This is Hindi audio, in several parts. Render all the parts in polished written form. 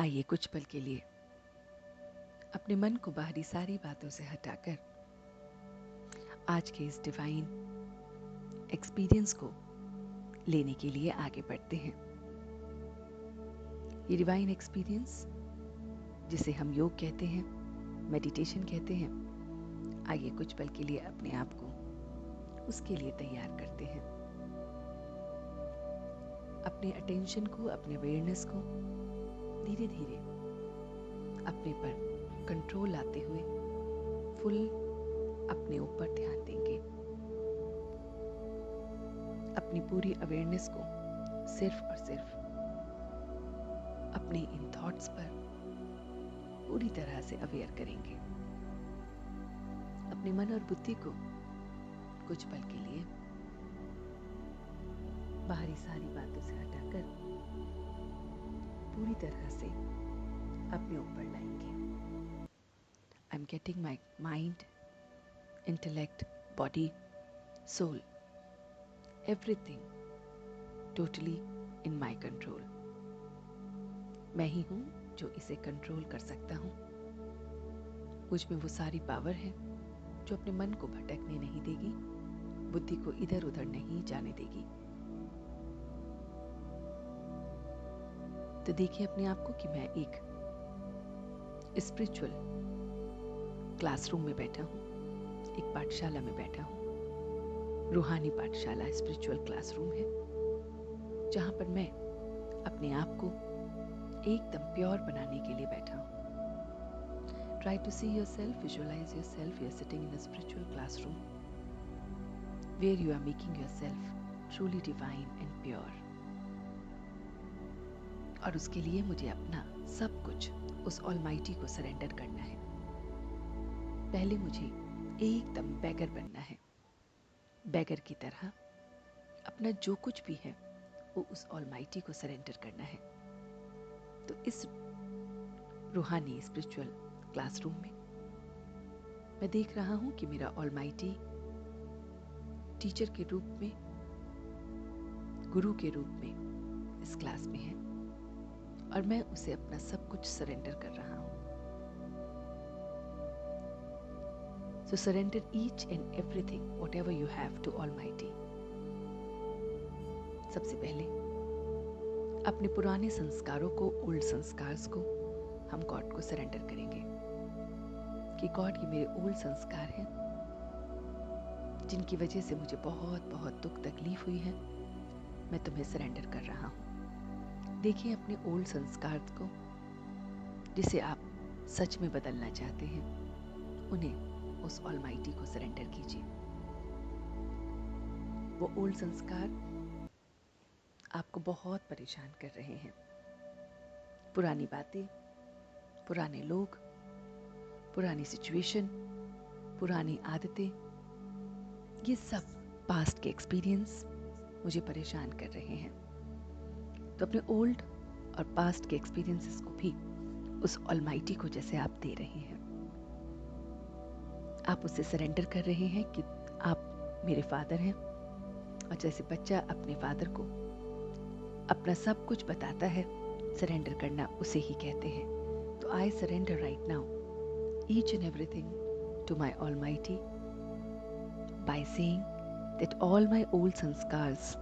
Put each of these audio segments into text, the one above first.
आइए कुछ पल के लिए अपने मन को बाहरी सारी बातों से हटाकर आज के इस डिवाइन एक्सपीरियंस को लेने के लिए आगे बढ़ते हैं। ये डिवाइन एक्सपीरियंस जिसे हम योग कहते हैं, मेडिटेशन कहते हैं, आइए कुछ पल के लिए अपने आप को उसके लिए तैयार करते हैं। अपने अटेंशन को, अपने अवेयरनेस को धीरे धीरे अपने पर कंट्रोल लाते हुए फुल अपने ऊपर ध्यान देंगे। अपनी पूरी अवेयरनेस को सिर्फ और सिर्फ अपने इन थॉट्स पर पूरी तरह से अवेयर करेंगे। अपने मन और बुद्धि को कुछ पल के लिए बाहरी सारी बातों से हटाकर पूरी तरह से अपने ऊपर लाएंगे। I am getting my mind, intellect, body, soul, everything totally in my control. मैं ही हूँ जो इसे कंट्रोल कर सकता हूँ। मुझ में वो सारी पावर है जो अपने मन को भटकने नहीं देगी, बुद्धि को इधर उधर नहीं जाने देगी। तो देखिए अपने आप को कि मैं एक स्पिरिचुअल क्लासरूम में बैठा हूँ, एक पाठशाला में बैठा हूँ। रूहानी पाठशाला स्पिरिचुअल क्लासरूम है जहाँ पर मैं अपने आप को एकदम प्योर बनाने के लिए बैठा हूँ। Try to see yourself, visualize yourself, you are sitting in a spiritual classroom where you are making yourself truly divine and pure. और उसके लिए मुझे अपना सब कुछ उस ऑलमाइटी को सरेंडर करना है। पहले मुझे एकदम बैगर बनना है। बैगर की तरह अपना जो कुछ भी है वो उस ऑलमाइटी को सरेंडर करना है। तो इस रूहानी स्पिरिचुअल क्लासरूम में मैं देख रहा हूं कि मेरा ऑलमाइटी टीचर के रूप में, गुरु के रूप में इस क्लास में है और मैं उसे अपना सब कुछ सरेंडर कर रहा हूं। So surrender each and everything, whatever you have to Almighty. सबसे पहले अपने पुराने संस्कारों को, ओल्ड संस्कार्स को हम गॉड को सरेंडर करेंगे कि गॉड ये मेरे ओल्ड संस्कार हैं जिनकी वजह से मुझे बहुत बहुत दुख तकलीफ हुई है। मैं तुम्हें सरेंडर कर रहा हूँ। देखिए अपने ओल्ड संस्कार को जिसे आप सच में बदलना चाहते हैं, उन्हें उस ऑलमाइटी को सरेंडर कीजिए। वो ओल्ड संस्कार आपको बहुत परेशान कर रहे हैं। पुरानी बातें, पुराने लोग, पुरानी सिचुएशन, पुरानी आदतें, ये सब पास्ट के एक्सपीरियंस मुझे परेशान कर रहे हैं। तो अपने ओल्ड और पास्ट के एक्सपीरियंसेस को भी उस ऑलमाइटी को जैसे आप दे रहे हैं, आप उसे सरेंडर कर रहे हैं कि आप मेरे फादर हैं। और जैसे बच्चा अपने फादर को अपना सब कुछ बताता है, सरेंडर करना उसे ही कहते हैं। तो I surrender right now each and everything to my almighty by saying that all my old संस्कार्स,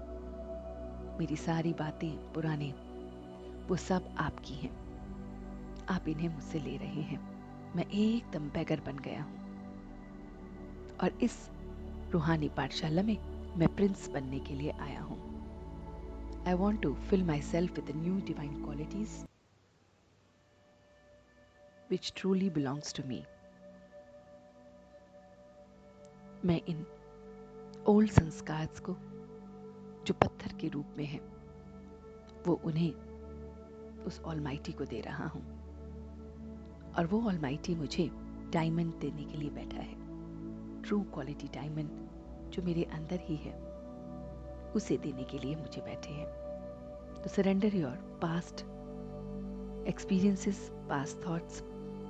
मेरी सारी बातें पुराने, वो सब आपकी हैं। आप इन्हें मुझसे ले रहे हैं। मैं एकदम बैगर बन गया हूँ और इस रूहानी पाठशाला में मैं प्रिंस बनने के लिए आया हूँ। I want to fill myself with the new divine qualities which truly belongs to me. मैं इन ओल्ड संस्कार्स को जो पत्थर के रूप में है, वो उन्हें उस ऑलमाइटी को दे रहा हूँ और वो ऑलमाइटी मुझे डायमंड देने के लिए बैठा है। ट्रू क्वालिटी डायमंड जो मेरे अंदर ही है, उसे देने के लिए मुझे बैठे हैं। तो surrender your past experiences, past thoughts,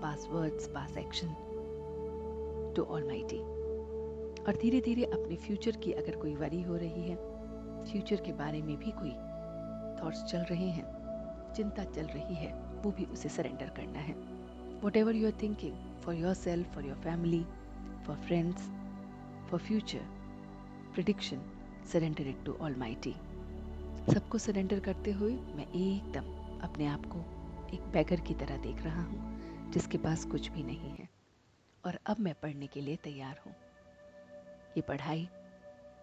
past words, past action to almighty. और धीरे धीरे अपने फ्यूचर की अगर कोई वरी हो रही है, फ्यूचर के बारे में भी कोई थॉट्स चल रहे हैं, चिंता चल रही है वो भी उसे सरेंडर करना है। Whatever you are thinking for yourself, for your family, for friends, for future prediction, surrender it to Almighty. सबको सरेंडर करते हुए मैं एकदम अपने आप को एक बैगर की तरह देख रहा हूँ जिसके पास कुछ भी नहीं है, और अब मैं पढ़ने के लिए तैयार हूँ। ये पढ़ाई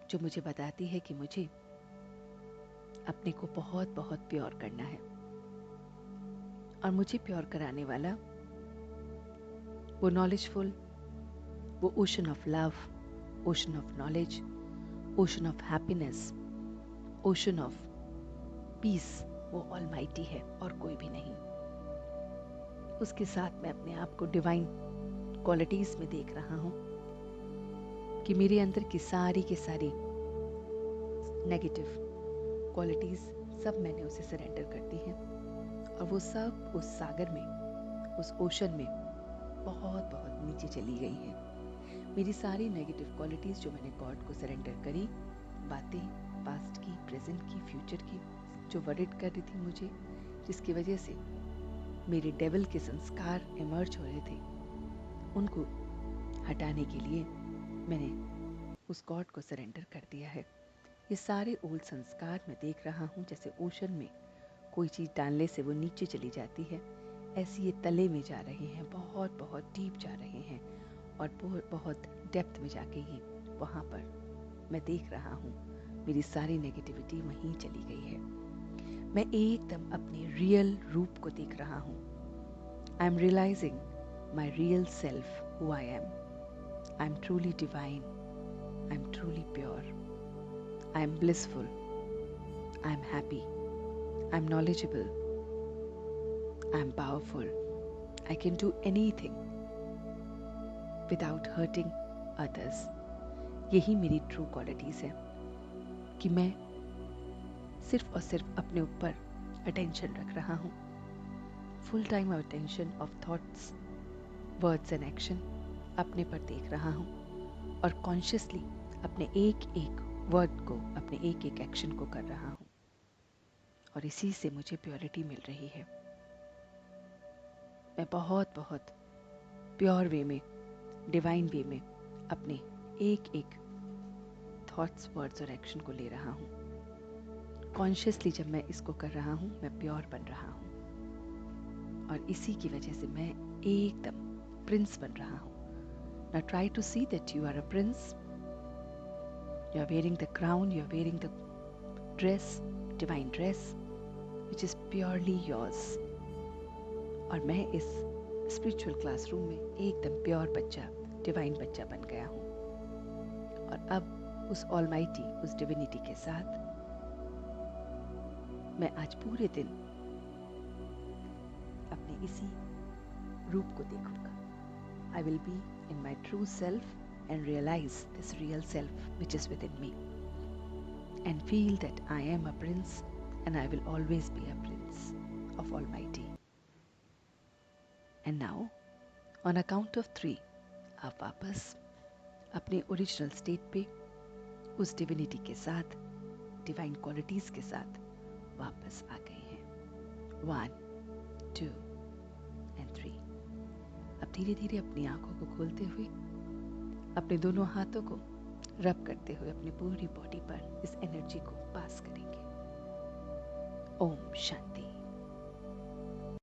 जो मुझे बताती है कि मुझे अपने को बहुत बहुत प्योर करना है, और मुझे प्योर कराने वाला वो नॉलेजफुल, वो ocean of love, ocean of knowledge, ocean of happiness, ocean of peace, वो ऑलमाइटी है और कोई भी नहीं। उसके साथ मैं अपने आप को डिवाइन क्वालिटीज में देख रहा हूँ कि मेरे अंदर की सारी नेगेटिव क्वालिटीज सब मैंने उसे सरेंडर कर दी हैं, और वो सब उस सागर में, उस ओशन में बहुत बहुत नीचे चली गई हैं। मेरी सारी नेगेटिव क्वालिटीज जो मैंने गॉड को सरेंडर करी, बातें पास्ट की, प्रेजेंट की, फ्यूचर की, जो वरिड कर रही थी मुझे, जिसकी वजह से मेरे डेविल के संस्कार इमर्ज हो रहे थे, उनको हटाने के लिए मैंने उस गॉड को सरेंडर कर दिया है। ये सारे ओल्ड संस्कार मैं देख रहा हूँ जैसे ओशन में कोई चीज़ डालने से वो नीचे चली जाती है, ऐसे ये तले में जा रहे हैं, बहुत बहुत डीप जा रहे हैं, और बहुत डेप्थ में जाके ही वहाँ पर मैं देख रहा हूँ मेरी सारी नेगेटिविटी वहीं चली गई है। मैं एकदम अपने रियल रूप को देख रहा हूँ। I am realizing my real self, who I am. I am truly divine, I am truly pure, I am blissful, I am happy, I am knowledgeable, I am powerful, I can do anything without hurting others. यही मेरी ट्रू क्वालिटीज़ है कि मैं सिर्फ और सिर्फ अपने ऊपर अटेंशन रख रहा हूँ, full time attention of thoughts, words and action अपने पर देख रहा हूँ, और कॉन्शियसली अपने एक एक वर्ड को, अपने एक एक एक्शन को कर रहा हूँ, और इसी से मुझे प्योरिटी मिल रही है। मैं बहुत बहुत प्योर वे में, डिवाइन वे में अपने एक एक थॉट्स, वर्ड्स और एक्शन को ले रहा हूँ। कॉन्शियसली जब मैं इसको कर रहा हूँ, मैं प्योर बन रहा हूँ, और इसी की वजह से मैं एकदम प्रिंस बन रहा हूँ। Now try to see that you are a prince. You are wearing the crown, you are wearing the dress, divine dress, which is purely yours. और मैं इस स्पिरिचुअल क्लासरूम में एकदम प्योर बच्चा, डिवाइन बच्चा बन गया हूँ, और अब उस ऑलमाइटी, उस डिविनिटी के साथ मैं आज पूरे दिन अपने इसी रूप को देखूंगा। I will be in my true self and realize this real self which is within me, and feel that I am a prince and I will always be a prince of Almighty. And now, on a count of 3, आप वापस अपने ओरिजिनल स्टेट पे उस डिविनिटी के साथ, डिवाइन क्वालिटीज के साथ वापस आ गए हैं। 1, 2 and 3। अब धीरे धीरे अपनी आंखों को खोलते हुए अपने दोनों हाथों को रब करते हुए अपनी पूरी बॉडी पर इस एनर्जी को पास करेंगे। ओम शांति।